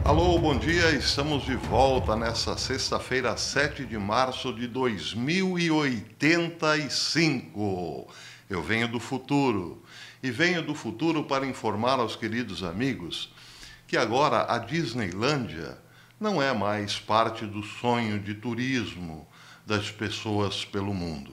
Alô, bom dia, estamos de volta nessa sexta-feira, 7 de março de 2085. Eu venho do futuro e venho do futuro para informar aos queridos amigos que agora a Disneylândia não é mais parte do sonho de turismo das pessoas pelo mundo.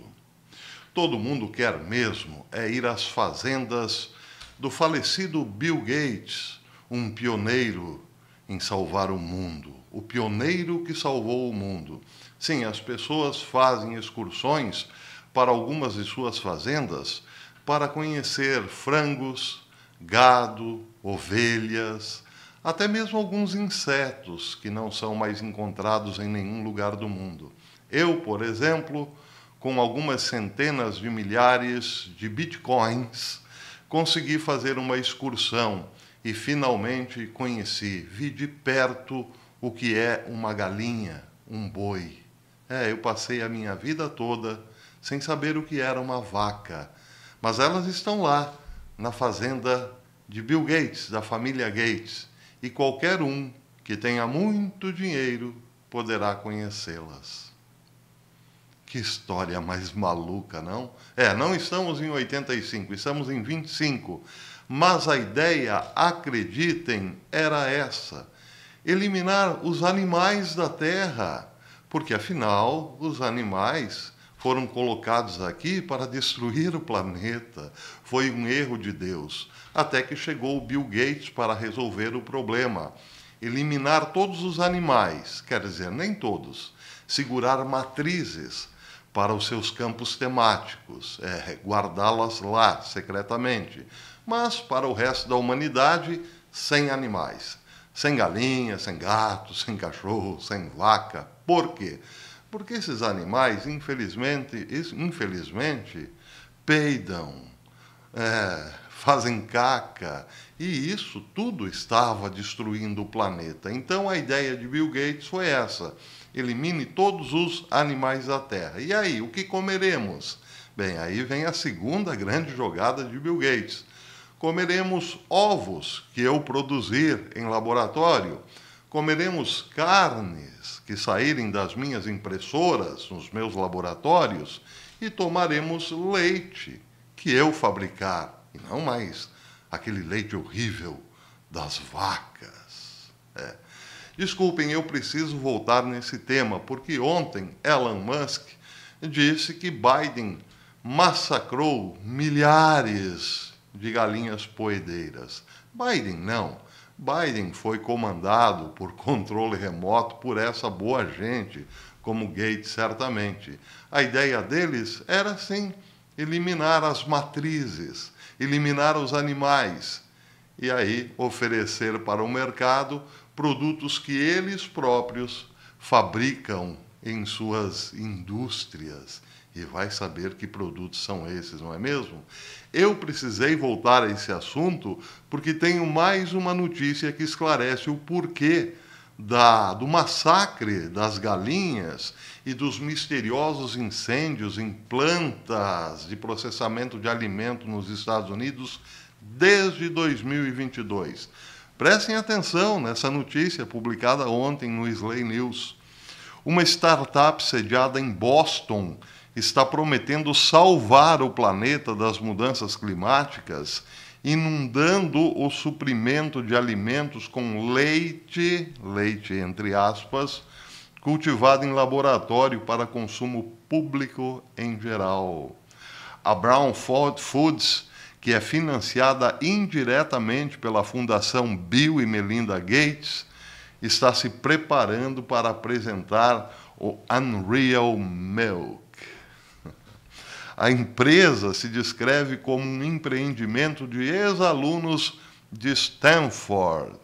Todo mundo quer mesmo é ir às fazendas do falecido Bill Gates, um pioneiro em salvar o mundo, o pioneiro que salvou o mundo. Sim, as pessoas fazem excursões para algumas de suas fazendas para conhecer frangos, gado, ovelhas, até mesmo alguns insetos que não são mais encontrados em nenhum lugar do mundo. Eu, por exemplo, com algumas centenas de milhares de bitcoins, consegui fazer uma excursão e finalmente conheci, vi de perto o que é uma galinha, um boi. Eu passei a minha vida toda sem saber o que era uma vaca, mas elas estão lá, na fazenda de Bill Gates, da família Gates, e qualquer um que tenha muito dinheiro poderá conhecê-las. Que história mais maluca, não? Não estamos em 85, estamos em 25. Mas a ideia, acreditem, era essa: eliminar os animais da Terra, porque afinal os animais foram colocados aqui para destruir o planeta. Foi um erro de Deus, até que chegou o Bill Gates para resolver o problema. Eliminar todos os animais, quer dizer, nem todos, segurar matrizes para os seus campos temáticos, guardá-las lá secretamente. Mas para o resto da humanidade, sem animais. Sem galinha, sem gato, sem cachorro, sem vaca. Por quê? Porque esses animais, infelizmente peidam, fazem caca, e isso tudo estava destruindo o planeta. Então a ideia de Bill Gates foi essa: elimine todos os animais da Terra. E aí, o que comeremos? Bem, aí vem a segunda grande jogada de Bill Gates. Comeremos ovos que eu produzir em laboratório, comeremos carnes que saírem das minhas impressoras nos meus laboratórios e tomaremos leite que eu fabricar, e não mais aquele leite horrível das vacas. Desculpem, eu preciso voltar nesse tema, porque ontem Elon Musk disse que Biden massacrou milhares de galinhas poedeiras. Biden não. Biden foi comandado por controle remoto por essa boa gente, como Gates certamente. A ideia deles era, sim, eliminar as matrizes, eliminar os animais, e aí oferecer para o mercado produtos que eles próprios fabricam em suas indústrias. E vai saber que produtos são esses, não é mesmo? Eu precisei voltar a esse assunto porque tenho mais uma notícia que esclarece o porquê do massacre das galinhas e dos misteriosos incêndios em plantas de processamento de alimento nos Estados Unidos desde 2022. Prestem atenção nessa notícia publicada ontem no Slay News. Uma startup sediada em Boston está prometendo salvar o planeta das mudanças climáticas, inundando o suprimento de alimentos com leite entre aspas, cultivado em laboratório para consumo público em geral. A Brown Foods, que é financiada indiretamente pela Fundação Bill e Melinda Gates, está se preparando para apresentar o Unreal Milk. A empresa se descreve como um empreendimento de ex-alunos de Stanford,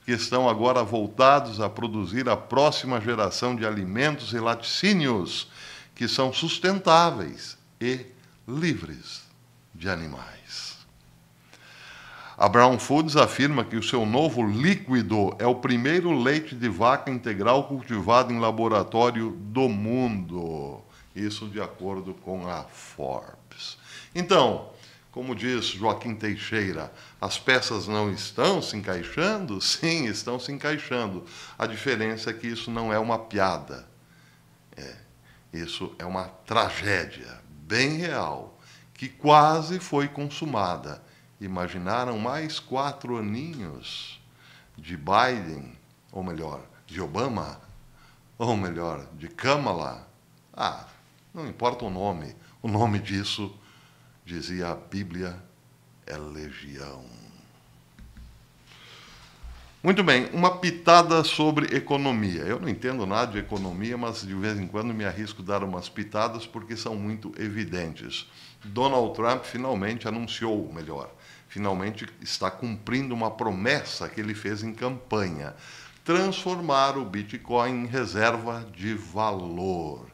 que estão agora voltados a produzir a próxima geração de alimentos e laticínios que são sustentáveis e livres de animais. A Brown Foods afirma que o seu novo líquido é o primeiro leite de vaca integral cultivado em laboratório do mundo. Isso de acordo com a Forbes. Então, Como diz Joaquim Teixeira, as peças não estão se encaixando? Sim, estão se encaixando. A diferença é que isso não é uma piada. Isso é uma tragédia bem real, que quase foi consumada. Imaginaram mais 4 aninhos de Biden, ou melhor, de Obama, ou melhor, de Kamala. Não importa o nome disso, dizia a Bíblia, é legião. Muito bem, uma pitada sobre economia. Eu não entendo nada de economia, mas de vez em quando me arrisco a dar umas pitadas porque são muito evidentes. Donald Trump finalmente anunciou, finalmente está cumprindo uma promessa que ele fez em campanha: transformar o Bitcoin em reserva de valor.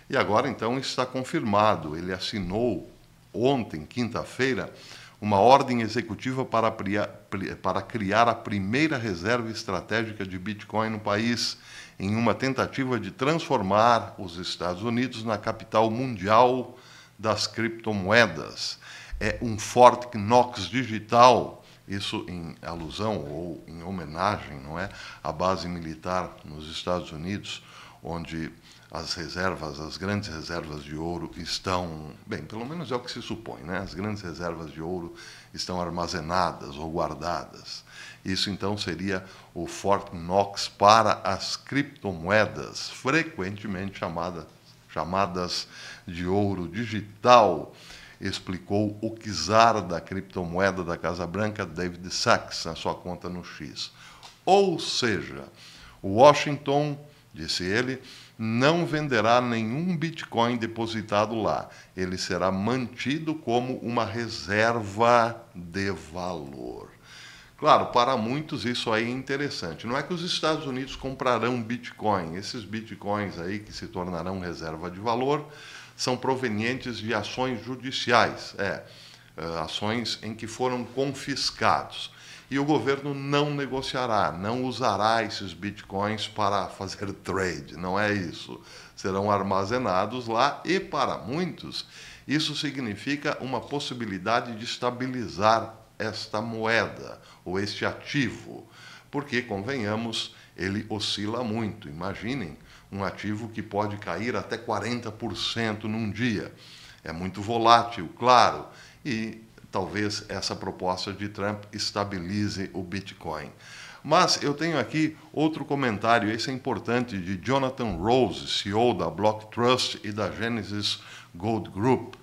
E agora, então, está confirmado. Ele assinou ontem, quinta-feira, uma ordem executiva para criar a primeira reserva estratégica de Bitcoin no país, em uma tentativa de transformar os Estados Unidos na capital mundial das criptomoedas. É um Fort Knox digital, isso em alusão ou em homenagem, não é, à base militar nos Estados Unidos, onde as grandes reservas de ouro estão, bem, pelo menos é o que se supõe, né? As grandes reservas de ouro estão armazenadas ou guardadas. Isso então seria o Fort Knox para as criptomoedas, frequentemente chamadas de ouro digital, explicou o czar da criptomoeda da Casa Branca, David Sachs, na sua conta no X. Ou seja, Washington, disse ele, não venderá nenhum Bitcoin depositado lá. Ele será mantido como uma reserva de valor. Claro, para muitos isso aí é interessante. Não é que os Estados Unidos comprarão Bitcoin. Esses Bitcoins aí que se tornarão reserva de valor são provenientes de ações judiciais, ações em que foram confiscados. E o governo não negociará, não usará esses bitcoins para fazer trade, não é isso. Serão armazenados lá e, para muitos, isso significa uma possibilidade de estabilizar esta moeda, ou este ativo, porque, convenhamos, ele oscila muito. Imaginem um ativo que pode cair até 40% num dia. É muito volátil, claro, e talvez essa proposta de Trump estabilize o Bitcoin. Mas eu tenho aqui outro comentário, esse é importante, de Jonathan Rose, CEO da Block Trust e da Genesis Gold Group.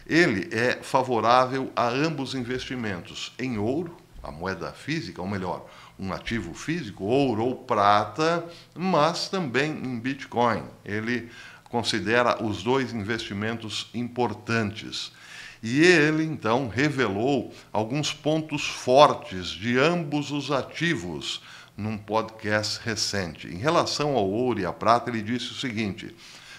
Ele é favorável a ambos investimentos, em ouro, a moeda física, ou melhor, um ativo físico, ouro ou prata, mas também em Bitcoin. Ele considera os dois investimentos importantes. E ele, então, revelou alguns pontos fortes de ambos os ativos num podcast recente. Em relação ao ouro e à prata, ele disse o seguinte: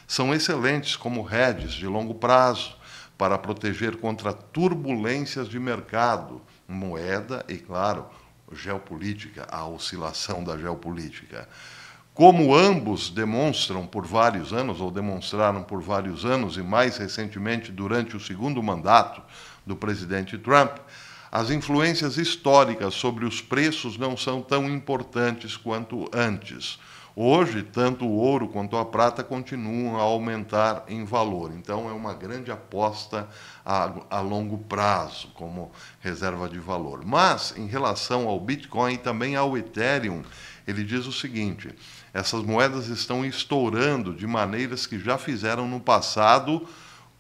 são excelentes como hedges de longo prazo para proteger contra turbulências de mercado, moeda e, claro, geopolítica, a oscilação da geopolítica. Como ambos demonstraram por vários anos, e mais recentemente durante o segundo mandato do presidente Trump, as influências históricas sobre os preços não são tão importantes quanto antes. Hoje, tanto o ouro quanto a prata continuam a aumentar em valor. Então, é uma grande aposta a longo prazo como reserva de valor. Mas, em relação ao Bitcoin e também ao Ethereum, ele diz o seguinte: essas moedas estão estourando de maneiras que já fizeram no passado,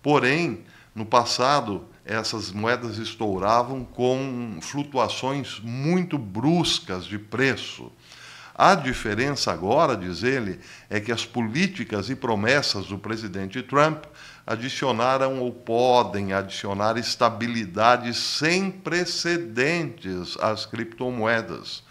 porém, no passado, essas moedas estouravam com flutuações muito bruscas de preço. A diferença agora, diz ele, é que as políticas e promessas do presidente Trump adicionaram ou podem adicionar estabilidade sem precedentes às criptomoedas.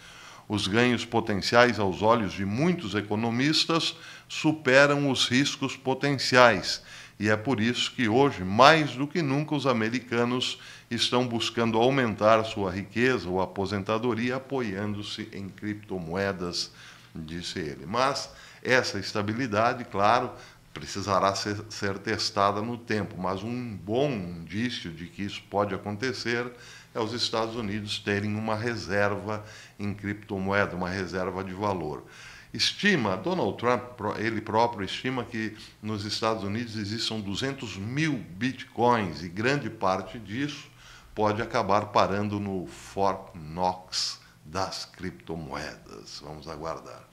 Os ganhos potenciais aos olhos de muitos economistas superam os riscos potenciais. E é por isso que hoje, mais do que nunca, os americanos estão buscando aumentar sua riqueza ou aposentadoria apoiando-se em criptomoedas, disse ele. Mas essa estabilidade, claro, precisará ser testada no tempo, mas um bom indício de que isso pode acontecer é os Estados Unidos terem uma reserva em criptomoeda, uma reserva de valor. Donald Trump, ele próprio estima que nos Estados Unidos existam 200 mil bitcoins e grande parte disso pode acabar parando no Fort Knox das criptomoedas. Vamos aguardar.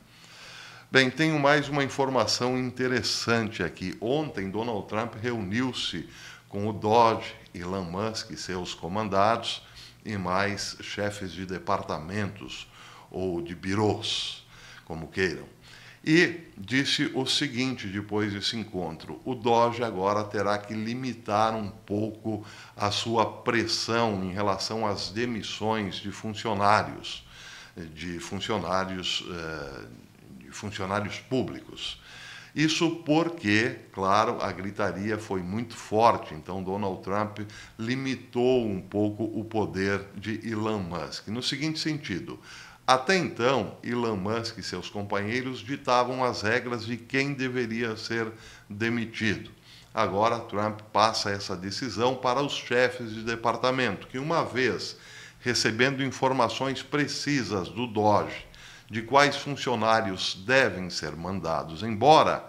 Bem, tenho mais uma informação interessante aqui. Ontem, Donald Trump reuniu-se com o Doge, Elon Musk e seus comandados e mais chefes de departamentos ou de birôs, como queiram. E disse o seguinte depois desse encontro: o Doge agora terá que limitar um pouco a sua pressão em relação às demissões de funcionários públicos. Isso porque, claro, a gritaria foi muito forte, então Donald Trump limitou um pouco o poder de Elon Musk. No seguinte sentido: até então, Elon Musk e seus companheiros ditavam as regras de quem deveria ser demitido. Agora, Trump passa essa decisão para os chefes de departamento, que, uma vez recebendo informações precisas do Doge de quais funcionários devem ser mandados embora,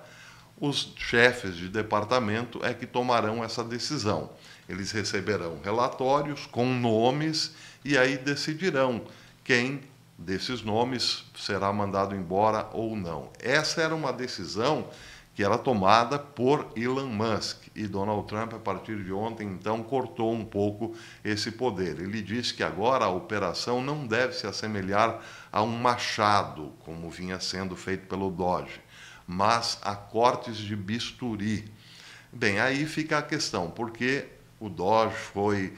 os chefes de departamento é que tomarão essa decisão. Eles receberão relatórios com nomes e aí decidirão quem desses nomes será mandado embora ou não. Essa era uma decisão que era tomada por Elon Musk, e Donald Trump, a partir de ontem, então, cortou um pouco esse poder. Ele disse que agora a operação não deve se assemelhar a um machado, como vinha sendo feito pelo Doge, mas a cortes de bisturi. Bem, aí fica a questão, porque o Doge foi,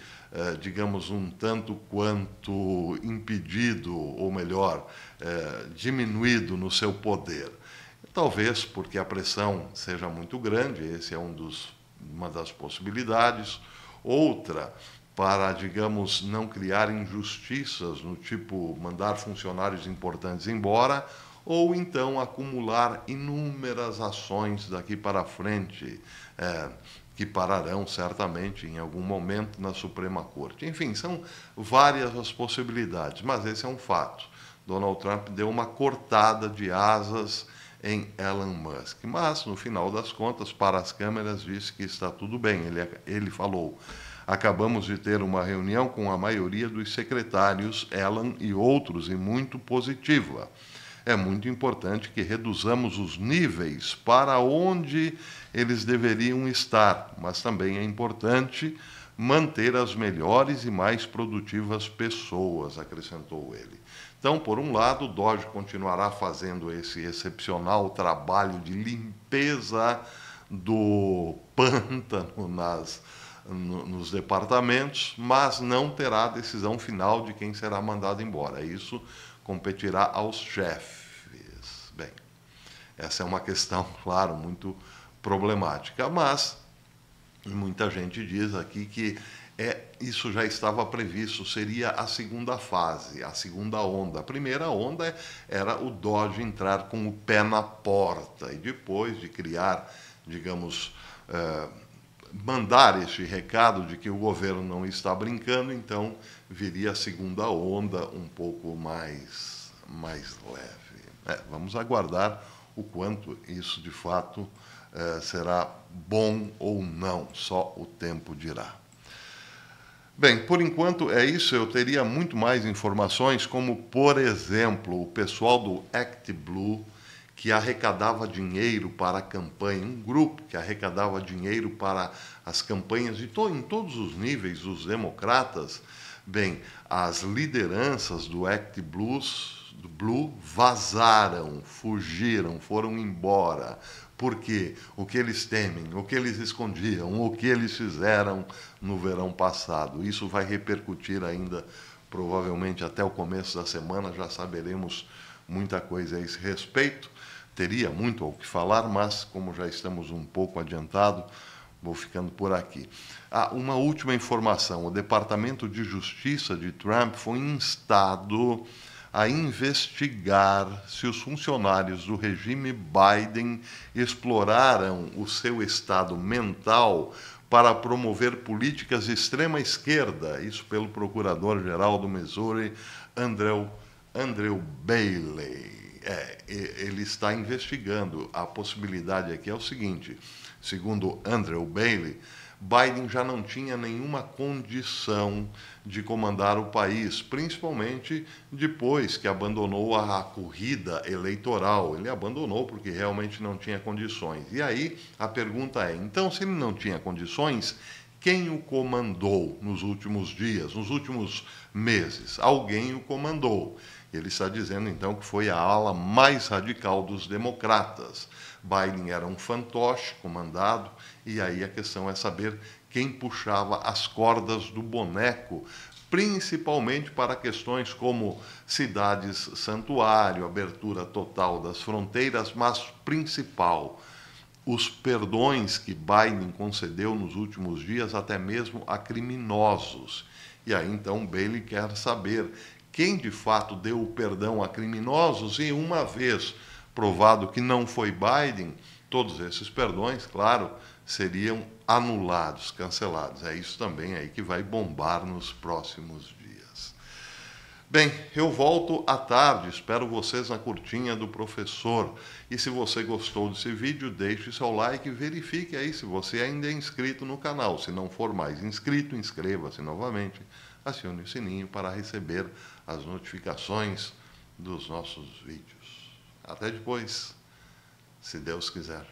digamos, um tanto quanto impedido, ou melhor, diminuído no seu poder. Talvez porque a pressão seja muito grande, esse é uma das possibilidades. Outra, para, digamos, não criar injustiças, no tipo mandar funcionários importantes embora, ou então acumular inúmeras ações daqui para frente, que pararão certamente em algum momento na Suprema Corte. Enfim, são várias as possibilidades, mas esse é um fato. Donald Trump deu uma cortada de asas em Elon Musk, mas no final das contas, para as câmeras, disse que está tudo bem. Ele falou: acabamos de ter uma reunião com a maioria dos secretários, Elon e outros, e muito positiva. É muito importante que reduzamos os níveis para onde eles deveriam estar, mas também é importante manter as melhores e mais produtivas pessoas, acrescentou ele. Então, por um lado, o Doge continuará fazendo esse excepcional trabalho de limpeza do pântano nos departamentos, mas não terá a decisão final de quem será mandado embora. Isso competirá aos chefes. Bem, essa é uma questão, claro, muito problemática, mas muita gente diz aqui que isso já estava previsto, seria a segunda fase, a segunda onda. A primeira onda era o Doge entrar com o pé na porta e depois de criar, digamos, mandar este recado de que o governo não está brincando, então viria a segunda onda um pouco mais leve. Vamos aguardar o quanto isso de fato será bom ou não, só o tempo dirá. Bem, por enquanto é isso. Eu teria muito mais informações, como, por exemplo, o pessoal do ActBlue, que arrecadava dinheiro para a campanha, um grupo que arrecadava dinheiro para as campanhas em todos os níveis dos democratas. Bem, as lideranças do ActBlue vazaram, fugiram, foram embora. Porque o que eles temem, o que eles escondiam, o que eles fizeram no verão passado. Isso vai repercutir ainda, provavelmente até o começo da semana, já saberemos muita coisa a esse respeito. Teria muito ao que falar, mas como já estamos um pouco adiantado, vou ficando por aqui. Uma última informação: o Departamento de Justiça de Trump foi instado a investigar se os funcionários do regime Biden exploraram o seu estado mental para promover políticas de extrema esquerda, isso pelo procurador-geral do Missouri, Andrew Bailey. Ele está investigando. A possibilidade aqui é o seguinte, segundo Andrew Bailey, Biden já não tinha nenhuma condição de comandar o país, principalmente depois que abandonou a corrida eleitoral. Ele abandonou porque realmente não tinha condições. E aí a pergunta é, então se ele não tinha condições, quem o comandou nos últimos dias, nos últimos meses? Alguém o comandou. Ele está dizendo, então, que foi a ala mais radical dos democratas. Biden era um fantoche comandado, e aí a questão é saber quem puxava as cordas do boneco, principalmente para questões como cidades santuário, abertura total das fronteiras, mas principal, os perdões que Biden concedeu nos últimos dias, até mesmo a criminosos. E aí, então, Bailey quer saber quem de fato deu o perdão a criminosos, e uma vez provado que não foi Biden, todos esses perdões, claro, seriam anulados, cancelados. É isso também aí que vai bombar nos próximos dias. Bem, eu volto à tarde, espero vocês na curtinha do professor. E se você gostou desse vídeo, deixe seu like e verifique aí se você ainda é inscrito no canal. Se não for mais inscrito, inscreva-se novamente, acione o sininho para receber as notificações dos nossos vídeos. Até depois, se Deus quiser.